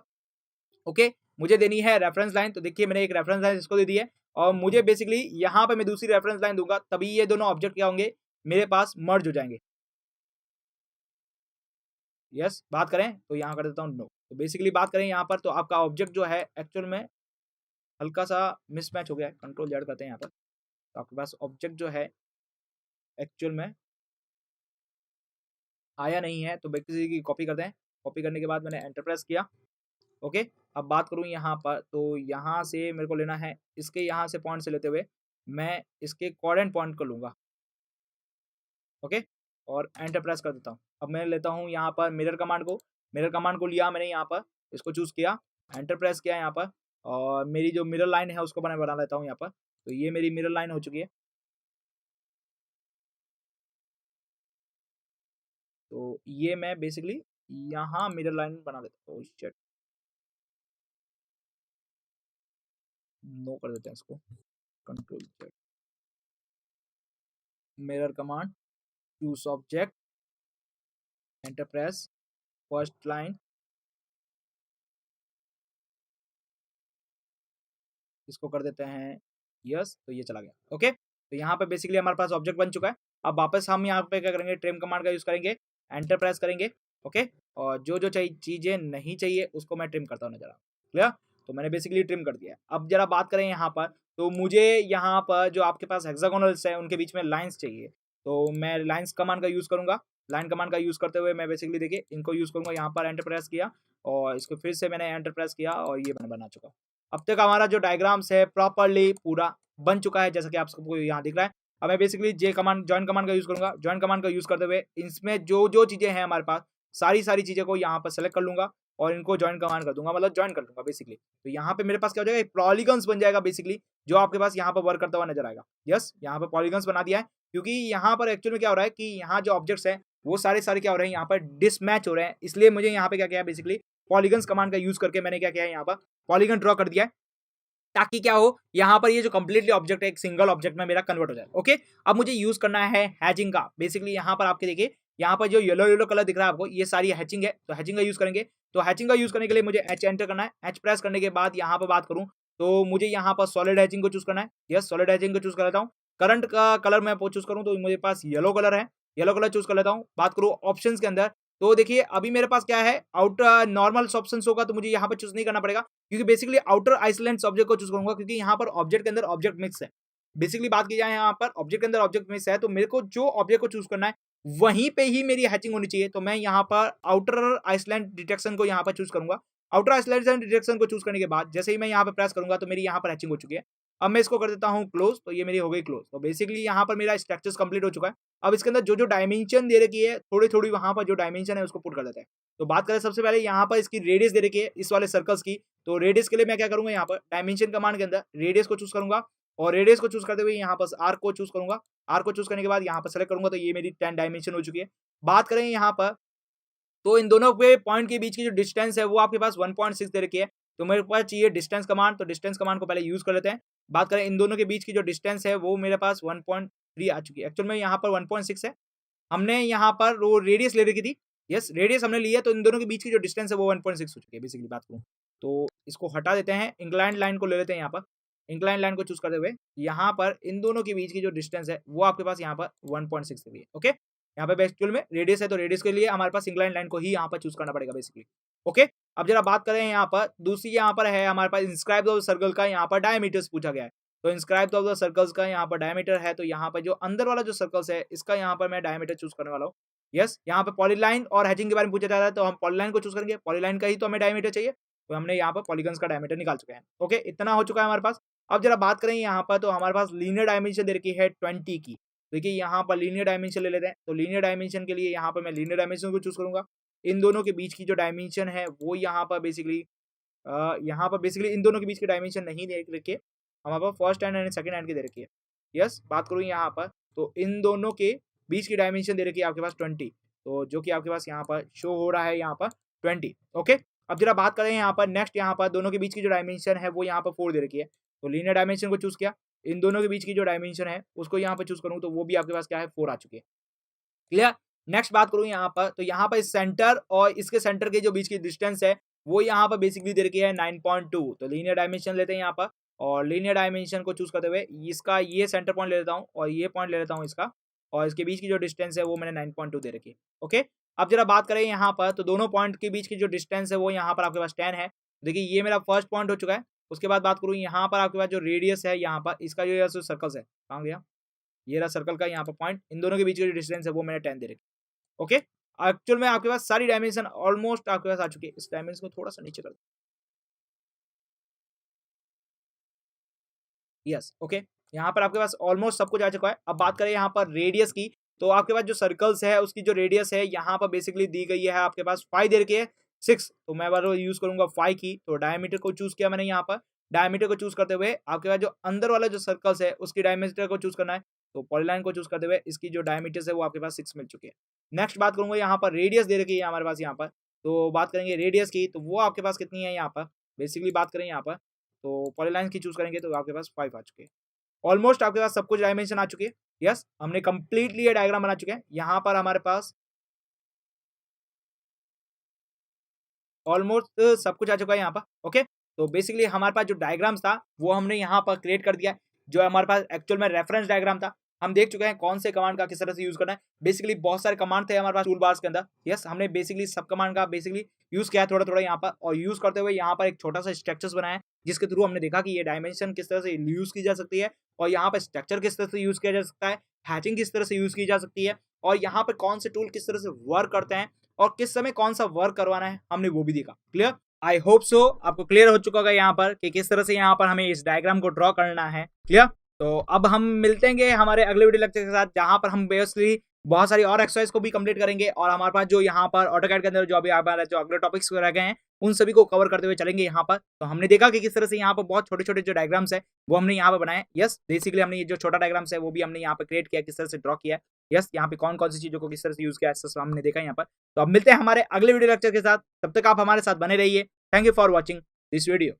ओके, मुझे देनी है रेफरेंस लाइन। तो देखिए मैंने एक रेफरेंस लाइन इसको दे दी है और मुझे बेसिकली यहाँ पे मैं दूसरी रेफरेंस लाइन दूंगा तभी ये दोनों ऑब्जेक्ट क्या होंगे, मेरे पास मर्ज हो जाएंगे। यस, बात करें तो यहाँ कर देता हूँ नो। तो बेसिकली बात करें यहाँ पर तो आपका ऑब्जेक्ट जो है एक्चुअल में हल्का सा मिसमैच हो गया है। कंट्रोल जेड करते हैं यहाँ पर। तो आपके पास ऑब्जेक्ट जो है एक्चुअल में आया नहीं है। तो बेसिकली की कॉपी करते हैं। कॉपी करने के बाद मैंने एंटर प्रेस किया। ओके, अब बात करूँ यहाँ पर तो यहाँ से मेरे को लेना है, इसके यहाँ से पॉइंट से लेते हुए मैं इसके कोऑर्डिनेट पॉइंट को लूँगा। ओके, और एंटर प्रेस कर देता हूँ। अब मैं लेता हूँ यहाँ पर मिरर कमांड को। मिरर कमांड को लिया मैंने यहाँ पर, इसको चूज़ किया, एंटर प्रेस किया यहाँ पर और मेरी जो मिरर लाइन है उसको मैं बना लेता हूँ यहाँ पर। तो ये मेरी मिरर लाइन हो चुकी है। तो ये मैं बेसिकली यहाँ मिरर लाइन बना लेता हूँ। शिट, नो कर देते हैं इसको, control Z, mirror command, choose object, enter press, first line, इसको कर देते हैं यस। तो ये चला गया। ओके, तो यहाँ पे बेसिकली हमारे पास ऑब्जेक्ट बन चुका है। अब वापस हम यहाँ पे क्या करेंगे, ट्रिम कमांड का यूज करेंगे, एंटर प्रेस करेंगे। ओके, और जो जो चीजें नहीं चाहिए उसको मैं ट्रिम करता हूँ नजर। क्लियर? तो मैंने बेसिकली ट्रिम कर दिया। अब जरा बात करें यहाँ पर, तो मुझे यहाँ पर जो आपके पास हेक्सागोनल्स है उनके बीच में लाइन्स चाहिए। तो मैं लाइन्स कमांड का यूज करूंगा। लाइन कमांड का यूज़ करते हुए मैं बेसिकली देखिए इनको यूज़ करूँगा। यहाँ पर एंटर प्रेस किया और इसको फिर से मैंने एंटर प्रेस किया और ये मैंने बना चुका। अब तक हमारा जो डायग्राम्स है प्रॉपर्ली पूरा बन चुका है, जैसा कि आप सबको यहाँ दिख रहा है। अब मैं बेसिकली जॉइन कमांड का यूज़ करूँगा। जॉइन कमांड का यूज़ करते हुए इसमें जो चीज़ें हैं हमारे पास, सारी चीज़ें को यहाँ पर सेलेक्ट कर लूँगा और इनको जॉइन कमांड कर दूँगा, मतलब जॉइन कर लूँगा बेसिकली। तो यहाँ पे मेरे पास क्या हो जाएगा, एक पॉलीगन्स बन जाएगा बेसिकली, जो आपके पास यहाँ पर वर्क करता हुआ नजर आएगा। यस, यहाँ पर पॉलीगन्स बना दिया है, क्योंकि यहाँ पर एक्चुअली में क्या हो रहा है कि यहाँ जो ऑब्जेक्ट्स हैं वो सारे क्या हो रहे हैं, यहाँ पर डिसमैच हो रहे हैं। इसलिए मुझे यहाँ पे क्या किया है, बेसिकली पॉलीगन्स कमांड का यूज़ करके मैंने क्या किया है, यहाँ पर पॉलीगन ड्रॉ कर दिया है, ताकि क्या हो, यहाँ पर ये जो कंप्लीटली ऑब्जेक्ट है एक सिंगल ऑब्जेक्ट में मेरा कन्वर्ट हो जाए। ओके, अब मुझे यूज करना है हैचिंग का। बेसिकली यहाँ पर आपके देखिए, यहाँ पर जो येलो कलर दिख रहा है आपको, ये सारी हैचिंग है, तो हैचिंग का यूज करेंगे। तो हैचिंग का यूज करने के लिए मुझे एच एंटर करना है। एच प्रेस करने के बाद यहाँ पर बात करूँ तो मुझे यहाँ पर सॉलिड हैचिंग को चूज करना है। यस, सॉलिड हैचिंग को चूज कर लेता हूँ। करंट का कलर मैं चूज करूँ तो मेरे पास येलो कलर है, येलो कलर चूज कर लेता हूँ। बात करूँ ऑप्शंस के अंदर, तो देखिए अभी मेरे पास क्या है, आउटर नॉर्मल ऑप्शंस होगा, तो मुझे यहाँ पर चूज नहीं करना पड़ेगा, क्योंकि बेसिकली आउटर आइसोलेंट ऑब्जेक्ट को चूज करूंगा, क्योंकि यहाँ पर ऑब्जेक्ट के अंदर ऑब्जेक्ट मिक्स है। बेसिकली बात की जाए यहाँ पर ऑब्जेक्ट के अंदर ऑब्जेक्ट मिक्स है, तो मेरे को जो ऑब्जेक्ट को चूज करना है वहीं पे ही मेरी हैचिंग होनी चाहिए। तो मैं यहाँ पर आउटर आइसलैंड डिटेक्शन को यहाँ पर चूज करूंगा। आउटर आइसलैंड डिटेक्शन को चूज करने के बाद जैसे ही मैं यहाँ पर प्रेस करूंगा तो मेरी यहाँ पर हैचिंग हो चुकी है। अब मैं इसको कर देता हूँ क्लोज, तो ये मेरी हो गई क्लोज। तो बेसिकली यहाँ पर मेरा स्ट्रक्चर कंप्लीट हो चुका है। अब इसके अंदर जो डायमेंशन दे रखी है, थोड़ी वहां पर जो डायमेंशन है उसको पुट कर देते हैं। तो बात करें सबसे पहले यहाँ पर इसकी रेडियस दे रखी है इस वाले सर्कल्स की, तो रेडियस के लिए मैं क्या करूंगा, यहाँ पर डायमेंशन कमांड के अंदर रेडियस को चूज करूंगा और रेडियस को चूज करते हुए यहाँ पर आर्क को चूज करूंगा। आर्क को चूज करने के बाद यहाँ पर सेलेक्ट करूंगा, तो ये मेरी 10 डायमेंशन हो चुकी है। बात करें यहाँ पर, तो इन दोनों के पॉइंट के बीच की जो डिस्टेंस है वो आपके पास 1.6 दे रखी है। तो मेरे पास चाहिए डिस्टेंस कमांड, तो डिस्टेंस कमांड को पहले यूज कर लेते हैं। बात करें इन दोनों के बीच की जो डिस्टेंस है वो मेरे पास 1.3 आ चुकी है। एक्चुअल में यहाँ पर 1.6 है, हमने यहाँ पर वो रेडियस ले रखी थी। यस, रेडियस हमने लिया, तो इन दोनों के बीच की जो डिस्टेंस है वो 1.6 हो चुकी है बेसिकली बात करूँ तो। इसको हटा देते हैं, इंक्लाइंड लाइन को ले लेते हैं। यहाँ पर इंक्लाइंड लाइन को चूज करते हुए यहाँ पर इन दोनों के बीच की जो डिस्टेंस है वो आपके पास यहाँ पर 1.6 है। ओके, यहाँ पे एक्चुअल में रेडियस है, तो रेडियस के लिए हमारे पास इंक्लाइंड लाइन को ही यहाँ पर चूज करना पड़ेगा बेसिकली। ओके, अब जरा बात करें यहाँ पर दूसरी, यहाँ पर है हमारे पास इंस्क्राइब द सर्कल का, यहाँ पर डायमीटर्स पूछा गया है। तो इंस्क्राइब द सर्कल्स का यहाँ पर डायमीटर है, तो यहाँ पर जो अंदर वाला जो सर्कल्स है इसका यहाँ पर मैं डायमीटर चूज करने वाला हूँ। यस, यहाँ पे पॉलीलाइन और हैचिंग के बारे में पूछा जा रहा है, तो हम पॉलीलाइन को चूज करेंगे। पॉलीलाइन का ही तो हमें डायमीटर चाहिए, तो हमने यहाँ पर पॉलीगन्स का डायमीटर निकाल चुके हैं। ओके, इतना हो चुका है हमारे पास। अब जरा बात करें यहाँ पर, तो हमारे पास लीनियर डायमेंशन दे रखी है 20 की। देखिए यहाँ पर लीनियर डायमेंशन ले लेते हैं, तो लीनियर डायमेंशन के लिए यहाँ पर मैं लीनियर डायमेंशन को चूज करूंगा। इन दोनों के बीच की जो डायमेंशन है वो यहाँ पर बेसिकली इन दोनों के बीच की डायमेंशन नहीं दे रखी है, हमारे पास first hand and second hand की दे रखी है। यस, बात करूँ यहाँ पर, तो इन दोनों के बीच की डायमेंशन दे रखी है आपके पास 20, तो जो कि आपके पास यहाँ पर शो हो रहा है यहाँ पर 20। ओके, अब जरा बात करें यहाँ पर नेक्स्ट, यहाँ पर दोनों के बीच की जो डायमेंशन है वो यहाँ पर 4 दे रखी है। तो लीनियर डायमेंशन को चूज किया, इन दोनों के बीच की जो डायमेंशन है उसको यहाँ पर चूज करूँ तो वो भी आपके पास क्या है, 4 आ चुकी है। क्लियर। नेक्स्ट बात करूँ यहाँ पर, तो यहाँ पर सेंटर और इसके सेंटर के जो बीच की डिस्टेंस है वो यहाँ पर बेसिकली दे रखी है 9.2। तो लीनियर डायमेंशन लेते हैं यहाँ पर, और लीनियर डायमेंशन को चूज करते हुए इसका ये सेंटर पॉइंट ले लेता हूँ और ये पॉइंट ले लेता हूँ इसका, और इसके बीच की जो डिस्टेंस है वो मैंने 9.2 दे रखी है। ओके, अब जरा बात करें यहाँ पर, तो दोनों पॉइंट के बीच की जो डिस्टेंस है वो यहाँ पर आपके पास 10 है। देखिए ये मेरा फर्स्ट पॉइंट हो चुका है। उसके बाद बात करूँ यहाँ पर आपके पास जो रेडियस है, यहाँ पर इसका जो सर्कल्स है, कहाँ गया, ये रहा सर्कल का यहाँ पर पॉइंट, इन दोनों के बीच की जो डिस्टेंस है वो मैंने 10 दे रखी। ओके, एक्चुअल में आपके पास सारी डायमेंशन ऑलमोस्ट आपके पास आ चुकी है। इस डायमेंशन को थोड़ा सा नीचे कर दो। यस, ओके, यहाँ पर आपके पास ऑलमोस्ट सब कुछ आ चुका है। अब बात करें यहाँ पर रेडियस की, तो आपके पास जो सर्कल्स है उसकी जो रेडियस है यहाँ पर बेसिकली दी गई है आपके पास 5 दे रखी है, 6, तो मैं बार यूज करूंगा 5 की। तो डायमीटर को चूज किया मैंने यहाँ पर, डायमीटर को चूज करते हुए आपके पास जो अंदर वाला जो सर्कल्स है उसकी डायमीटर को चूज करना है। तो पॉलीलाइन को चूज करते हुए इसकी जो डायमीटर है वो आपके पास 6 मिल चुकी है। नेक्स्ट बात करूंगा यहाँ पर रेडियस दे रखी है हमारे पास यहाँ पर, तो बात करेंगे रेडियस की, तो वो आपके पास कितनी है यहाँ पर, बेसिकली बात करें यहाँ पर, तो पॉलीलाइन की चूज करेंगे तो आपके पास 5 आ चुके हैं। ऑलमोस्ट आपके पास सब कुछ डायमेंशन आ चुकी है। यस, हमने कंप्लीटली ये डायग्राम बना चुके हैं। यहाँ पर हमारे पास ऑलमोस्ट सब कुछ आ चुका है यहाँ पर। ओके, तो बेसिकली हमारे पास जो डायग्राम्स था वो हमने यहाँ पर क्रिएट कर दिया, जो हमारे पास एक्चुअल में रेफरेंस डायग्राम था। हम देख चुके हैं कौन से कमांड का किस तरह से यूज करना है। बेसिकली बहुत सारे कमांड थे हमारे पास टूल बार्स के अंदर। यस, हमने बेसिकली सब कमांड का बेसिकली यूज किया थोड़ा थोड़ा यहाँ पर, और यूज करते हुए यहाँ पर एक छोटा सा स्ट्रक्चर्स बनाया, जिसके थ्रू हमने देखा कि ये डायमेंशन किस तरह से यूज की जा सकती है, और यहाँ पर स्ट्रक्चर किस तरह से यूज किया जा सकता है, हैचिंग किस तरह से यूज की जा सकती है, और यहाँ पे कौन से टूल किस तरह से वर्क करते हैं और किस समय कौन सा वर्क करवाना है हमने वो भी देखा। क्लियर? आई होप सो आपको क्लियर हो चुका होगा यहाँ पर कि किस तरह से यहाँ पर हमें इस डायग्राम को ड्रॉ करना है। क्लियर? तो अब हम मिलते हैं हमारे अगले वीडियो लेक्चर के साथ, जहां पर हम बेसिकली बहुत सारी और एक्सरसाइज को भी कंप्लीट करेंगे और हमारे पास जो यहाँ पर ऑटोकैड के अंदर जो अभी हमारे जो अगले टॉपिक्स रह गए हैं उन सभी को कवर करते हुए चलेंगे यहाँ पर। तो हमने देखा कि किस तरह से यहाँ पर बहुत छोटे छोटे जो डायग्राम्स है वो हमने यहाँ पर बनाए। यस, बेसिकली हमने ये जो छोटा डायग्राम्स है वो भी हमने यहाँ पर क्रिएट किया, किस तरह से ड्रॉ किया। यस, यहाँ पे कौन कौन सी चीजों को किस तरह से यूज किया हमने देखा यहाँ पर। तो अब मिलते हैं हमारे अगले वीडियो लेक्चर के साथ, तब तक आप हमारे साथ बने रहिए। Thank you for watching this video.